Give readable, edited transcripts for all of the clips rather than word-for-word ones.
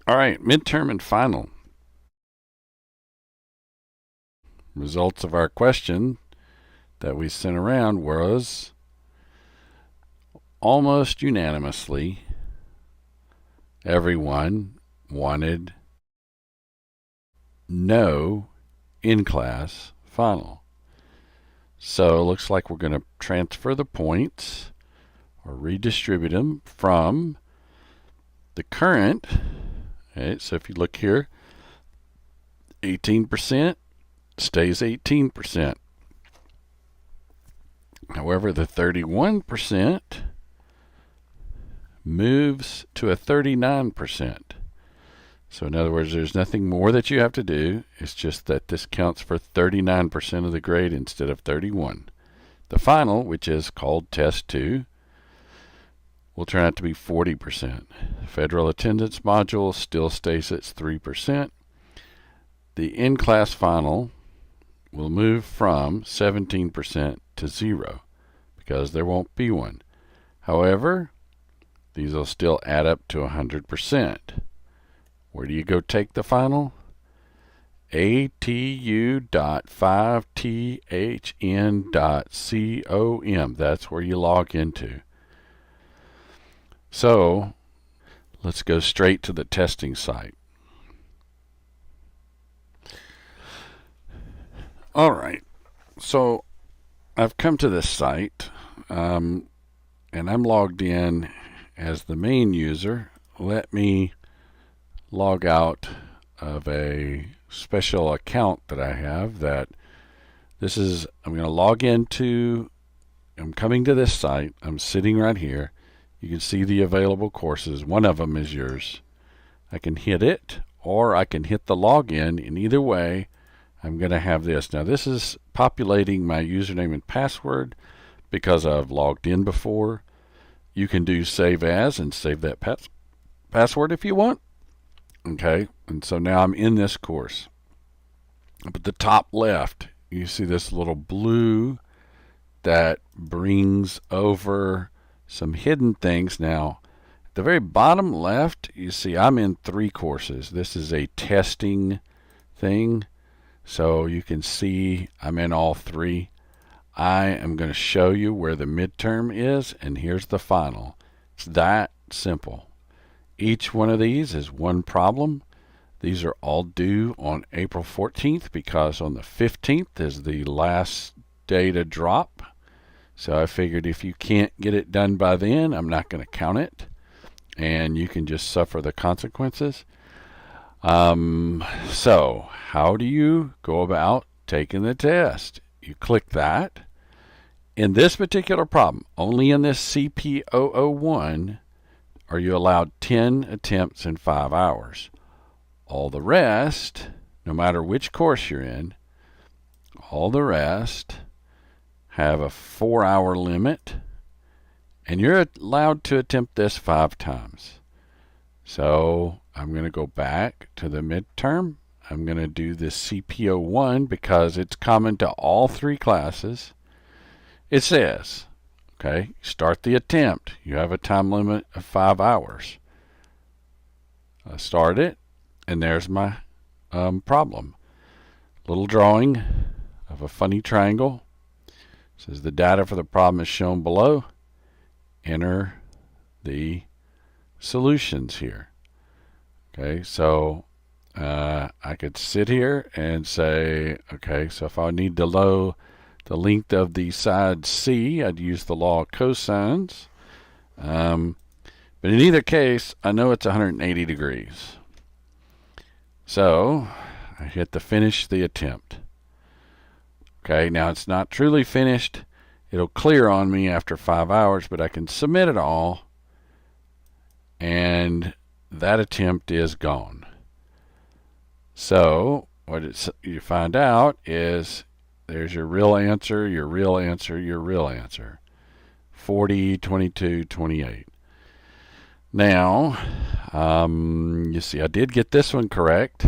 All right, midterm and final. Results of our question that we sent around was almost unanimously everyone wanted no in-class final. So it looks like we're going to transfer the points or redistribute them from the current. Okay, so if you look here, 18% stays 18%. However, the 31% moves to a 39%. So in other words, there's nothing more that you have to do. It's just that this counts for 39% of the grade instead of 31. The final, which is called Test 2, will turn out to be 40%. Federal attendance module still stays at 3%. The in-class final will move from 17% to 0 because there won't be one. However, these will still add up to 100%. Where do you go take the final? atu.5thn.com. That's where you log into. So let's go straight to the testing site. All right. So I've come to this site, and I'm logged in as the main user. Let me log out of a special account that I have. I'm going to log into, I'm coming to this site. I'm sitting right here. You can see the available courses. One of them is yours. I can hit it, or I can hit the login. In either way, I'm going to have this. Now, this is populating my username and password because I've logged in before. You can do save as and save that password if you want. Okay, and so now I'm in this course. Up at the top left, you see this little blue that brings over some hidden things. Now, at the very bottom left, you see I'm in 3 courses. This is a testing thing, so you can see I'm in all 3. I am going to show you where the midterm is, and here's the final. It's that simple. Each one of these is one problem. These are all due on April 14th because on the 15th is the last day to drop. So I figured if you can't get it done by then, I'm not going to count it, and you can just suffer the consequences. So how do you go about taking the test? You click that. In this particular problem, only in this CP001, are you allowed 10 attempts in 5 hours. All the rest, no matter which course you're in, all the rest have a 4-hour limit, and you're allowed to attempt this 5 times. So I'm going to go back to the midterm. I'm going to do this CP01 because it's common to all 3 classes. It says, okay, start the attempt. You have a time limit of 5 hours. I start it, and there's my problem. Little drawing of a funny triangle. It says the data for the problem is shown below. Enter the solutions here. Okay, so I could sit here and say, okay, so if I need to know the length of the side C, I'd use the law of cosines. But in either case, I know it's 180 degrees. So I hit the finish the attempt. Okay, now it's not truly finished. It'll clear on me after 5 hours, but I can submit it all, and that attempt is gone. So what you find out is there's your real answer, your real answer, your real answer. 40, 22, 28. Now, you see I did get this one correct.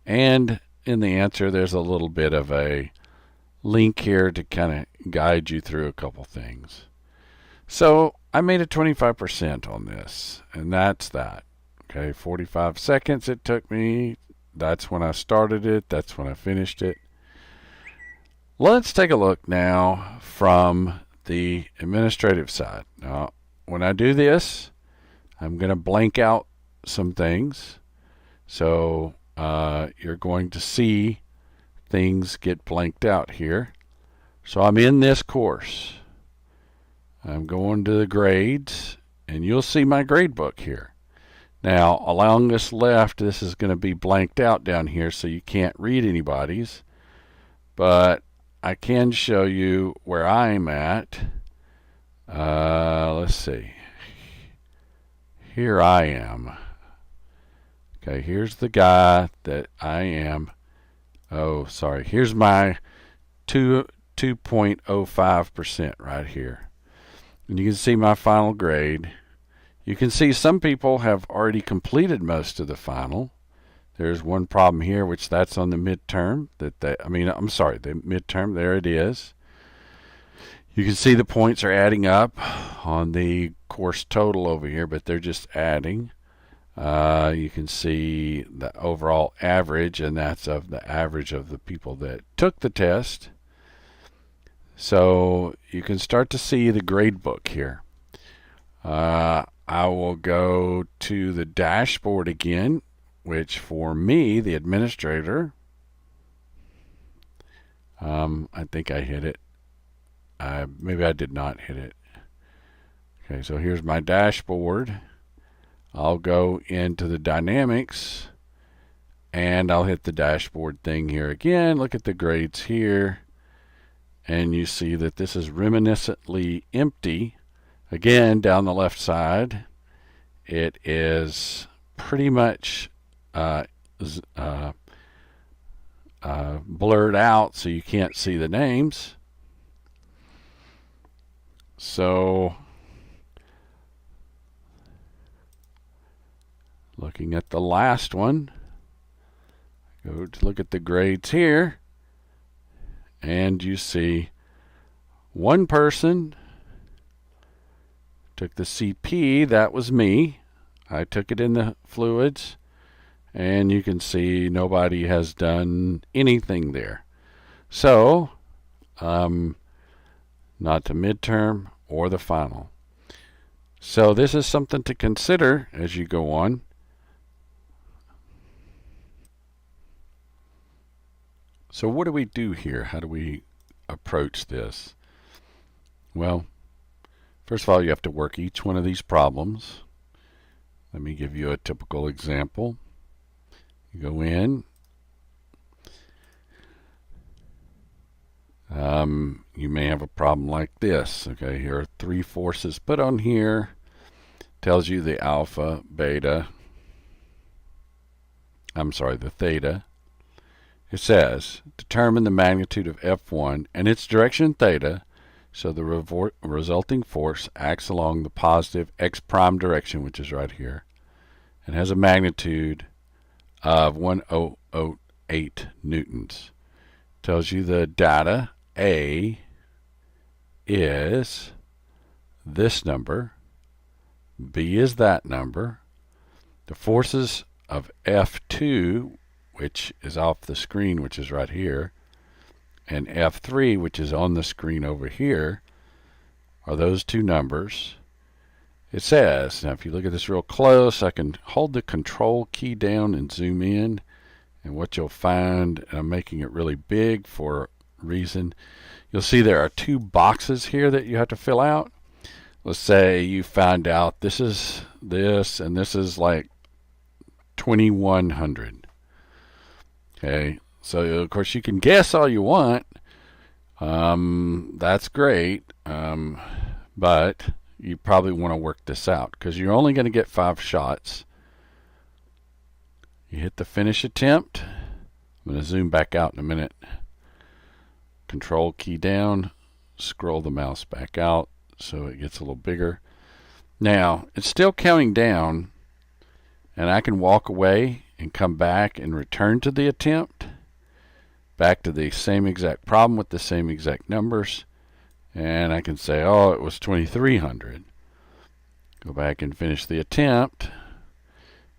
And in the answer, there's a little bit of a link here to kind of guide you through a couple things. So I made a 25% on this, and that's that. Okay, 45 seconds it took me. That's when I started it. That's when I finished it. Let's take a look now from the administrative side. Now, when I do this, I'm going to blank out some things. So you're going to see things get blanked out here. So I'm in this course. I'm going to the grades, and you'll see my grade book here. Now, along this left, this is going to be blanked out down here, so you can't read anybody's. But I can show you where I'm at. Let's see. Here I am. Okay, here's the guy that I am. Oh, sorry. Here's my 2.05% right here. And you can see my final grade. You can see some people have already completed most of the final. There's one problem here, which that's on the midterm. The midterm. There it is. You can see the points are adding up on the course total over here, but they're just adding. You can see the overall average, and that's of the average of the people that took the test. So you can start to see the grade book here. I will go to the dashboard again, which for me, the administrator, I think I hit it. Maybe I did not hit it. Okay, so here's my dashboard. I'll go into the dynamics, and I'll hit the dashboard thing here again. Look at the grades here, and you see that this is reminiscently empty. Again, down the left side, it is pretty much blurred out, so you can't see the names. So, looking at the last one, go to look at the grades here, and you see one person took the CP. That was me. I took it in the fluids, and you can see nobody has done anything there. So, not the midterm or the final. So this is something to consider as you go on. So what do we do here? How do we approach this? Well, first of all, you have to work each one of these problems. Let me give you a typical example. You go in. You may have a problem like this. Okay, here are three forces put on here. Tells you the alpha, beta. The theta. It says, determine the magnitude of F1 and its direction theta, so the resulting force acts along the positive x prime direction, which is right here, and has a magnitude of 1008 newtons. Tells you the data, A, is this number, B is that number, the forces of F2, which is off the screen, which is right here, and F3, which is on the screen over here, are those two numbers. It says, now if you look at this real close, I can hold the control key down and zoom in, and what you'll find, and I'm making it really big for a reason, you'll see there are two boxes here that you have to fill out. Let's say you find out this is this, and this is like 2100. Okay, so of course you can guess all you want. That's great, but you probably want to work this out because you're only going to get 5 shots. You hit the finish attempt. I'm going to zoom back out in a minute. Control key down, scroll the mouse back out so it gets a little bigger. Now, it's still counting down, and I can walk away and come back and return to the attempt, back to the same exact problem with the same exact numbers, and I can say, oh, it was 2300. Go back and finish the attempt,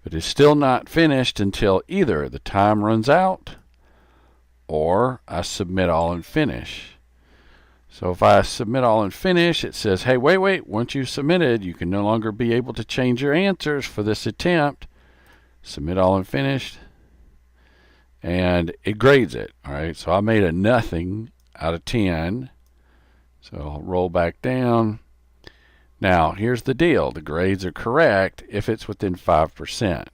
But it's still not finished until either the time runs out or I submit all and finish. So if I submit all and finish, it says, hey, wait, once you've submitted, you can no longer be able to change your answers for this attempt. Submit all and finished, and it grades it. All right, so I made a nothing out of 10. So I'll roll back down. Now, here's the deal. The grades are correct if it's within 5%.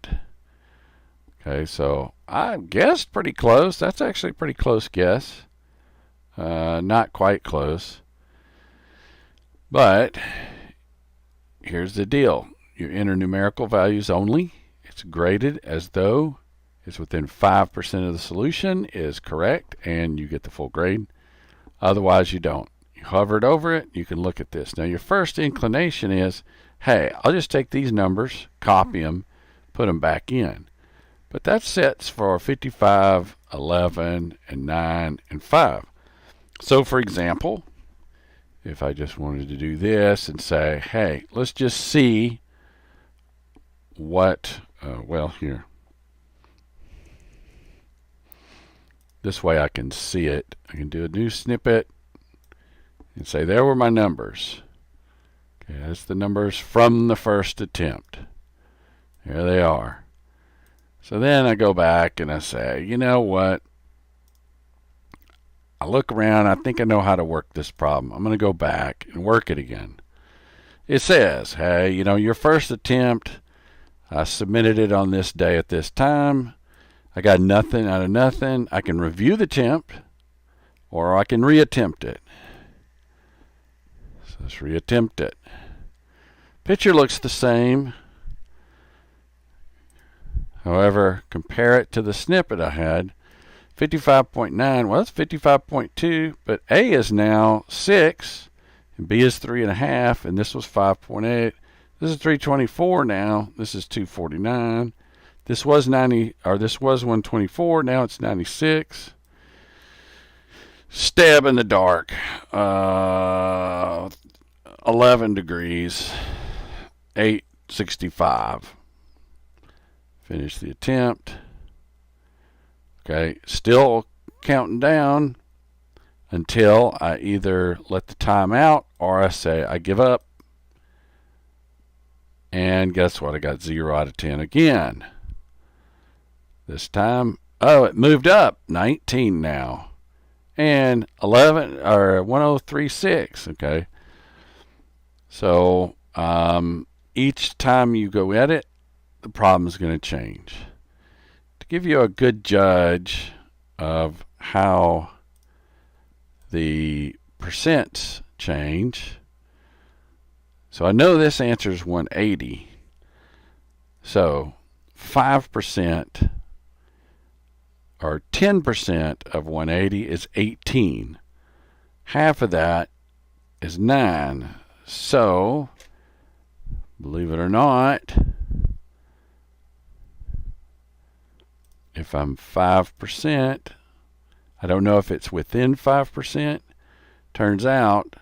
Okay, so I guessed pretty close. That's actually a pretty close guess. Not quite close. But here's the deal. You enter numerical values only. It's graded as though it's within 5% of the solution is correct, and you get the full grade. Otherwise, you don't. You hovered over it, you can look at this. Now, your first inclination is, hey, I'll just take these numbers, copy them, put them back in. But that sets for 55, 11, and 9, and 5. So, for example, if I just wanted to do this and say, hey, let's just see what, here. This way I can see it. I can do a new snippet and say, there were my numbers. Okay, that's the numbers from the first attempt. There they are. So then I go back and I say, you know what? I look around, I think I know how to work this problem. I'm going to go back and work it again. It says, hey, your first attempt, I submitted it on this day at this time. I got nothing out of nothing. I can review the attempt, or I can reattempt it. So let's reattempt it. Picture looks the same. However, compare it to the snippet I had. 55.9, well, it's 55.2, but A is now 6, and B is 3.5, and this was 5.8. This is 324 now. This is 249. This was 124. Now it's 96. Stab in the dark. 11 degrees. 865. Finish the attempt. Okay, still counting down until I either let the time out or I say I give up. And guess what? I got 0 out of 10 again. This time, it moved up 19 now. And 1036, okay? So each time you go edit, the problem is going to change. To give you a good judge of how the percents change, so I know this answer is 180. So 5% or 10% of 180 is 18. Half of that is 9. So, believe it or not, if I'm 5%, I don't know if it's within 5%. Turns out,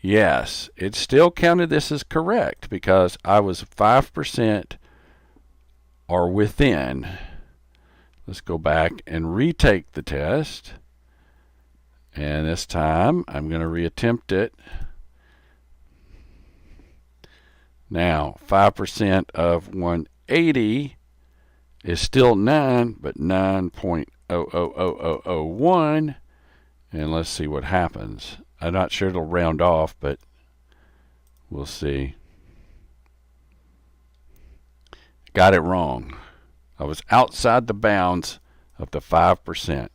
yes, it still counted this as correct because I was 5% or within. Let's go back and retake the test. And this time, I'm going to reattempt it. Now, 5% of 180 is still 9, but 9.00001. And let's see what happens. I'm not sure it'll round off, but we'll see. Got it wrong. I was outside the bounds of the 5%.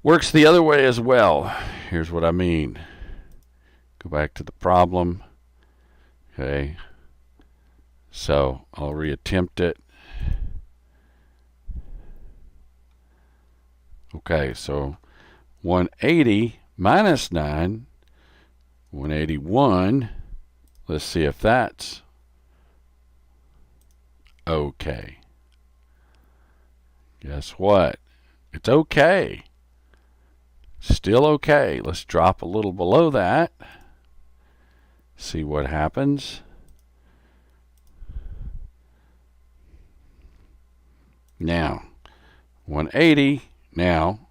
Works the other way as well. Here's what I mean. Go back to the problem. Okay. So I'll reattempt it. Okay, so 180 minus 9, 181. Let's see if that's okay. Guess what? It's okay. Still okay. Let's drop a little below that. See what happens. Now, 180 now.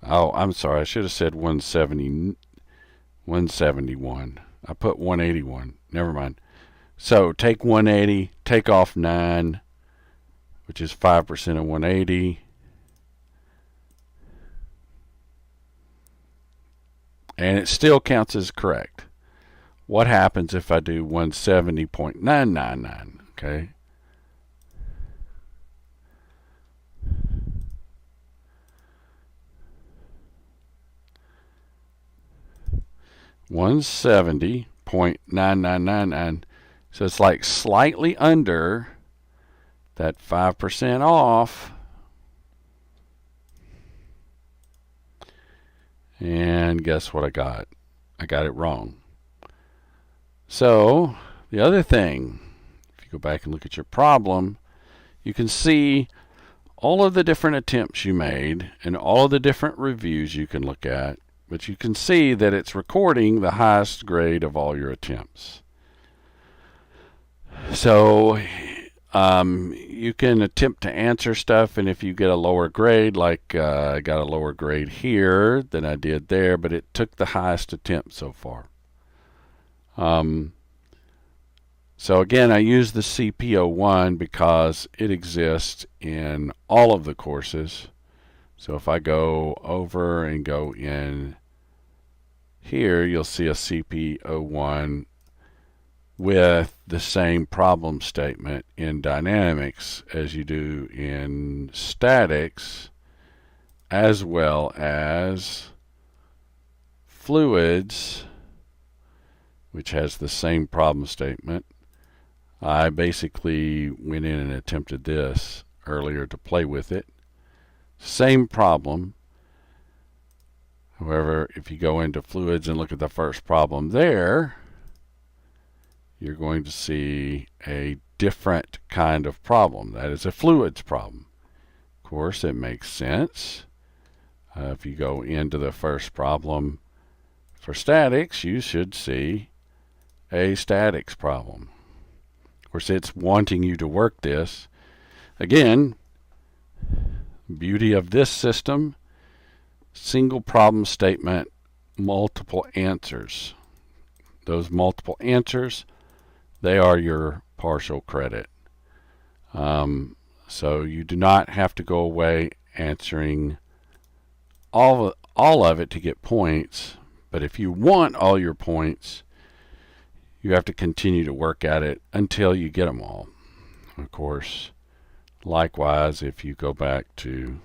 Oh, I'm sorry. I should have said 171. I put 181. Never mind. So take 180, take off 9, which is 5% of 180. And it still counts as correct. What happens if I do 170.999? Okay. $170.9999. So it's like slightly under that 5% off. And guess what I got? I got it wrong. So the other thing, if you go back and look at your problem, you can see all of the different attempts you made and all of the different reviews you can look at, but you can see that it's recording the highest grade of all your attempts. So you can attempt to answer stuff, and if you get a lower grade, like I got a lower grade here than I did there, but it took the highest attempt so far. So again, I use the CP01 because it exists in all of the courses. So if I go over and go in here, you'll see a CP01 with the same problem statement in dynamics as you do in statics, as well as fluids, which has the same problem statement. I basically went in and attempted this earlier to play with it. Same problem. However, if you go into fluids and look at the first problem there, you're going to see a different kind of problem. That is a fluids problem. Of course, it makes sense. If you go into the first problem for statics, you should see a statics problem. Of course, it's wanting you to work this. Again, beauty of this system, single problem statement, multiple answers. Those multiple answers, they are your partial credit. So you do not have to go away answering all of it to get points. But if you want all your points, you have to continue to work at it until you get them all. Of course, likewise, if you go back to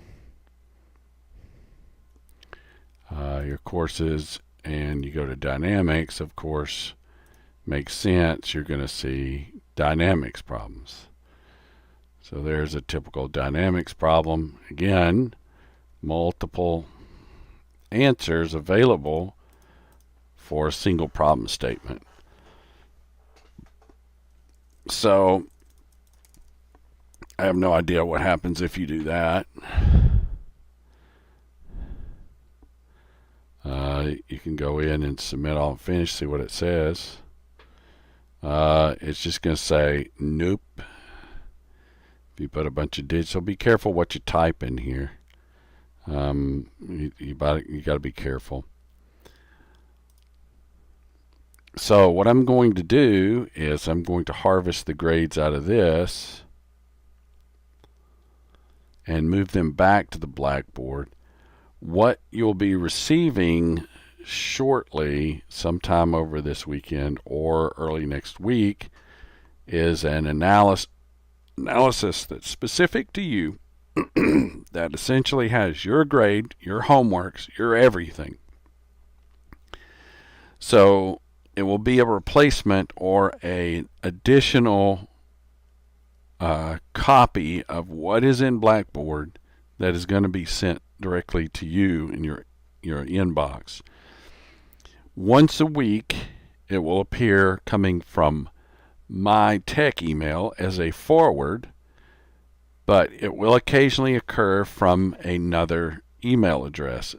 your courses and you go to dynamics, of course, makes sense, you're going to see dynamics problems. So there's a typical dynamics problem. Again, multiple answers available for a single problem statement. So I have no idea what happens if you do that. You can go in and submit all and finish, see what it says. It's just going to say nope. If you put a bunch of digits, so be careful what you type in here. You got to be careful. So what I'm going to do is I'm going to harvest the grades out of this and move them back to the blackboard. What you'll be receiving shortly, sometime over this weekend or early next week, is an analysis that's specific to you that essentially has your grade, your homeworks, your everything. So it will be a replacement or an additional copy of what is in Blackboard that is going to be sent directly to you in your inbox. Once a week, it will appear coming from my tech email as a forward, but it will occasionally occur from another email address.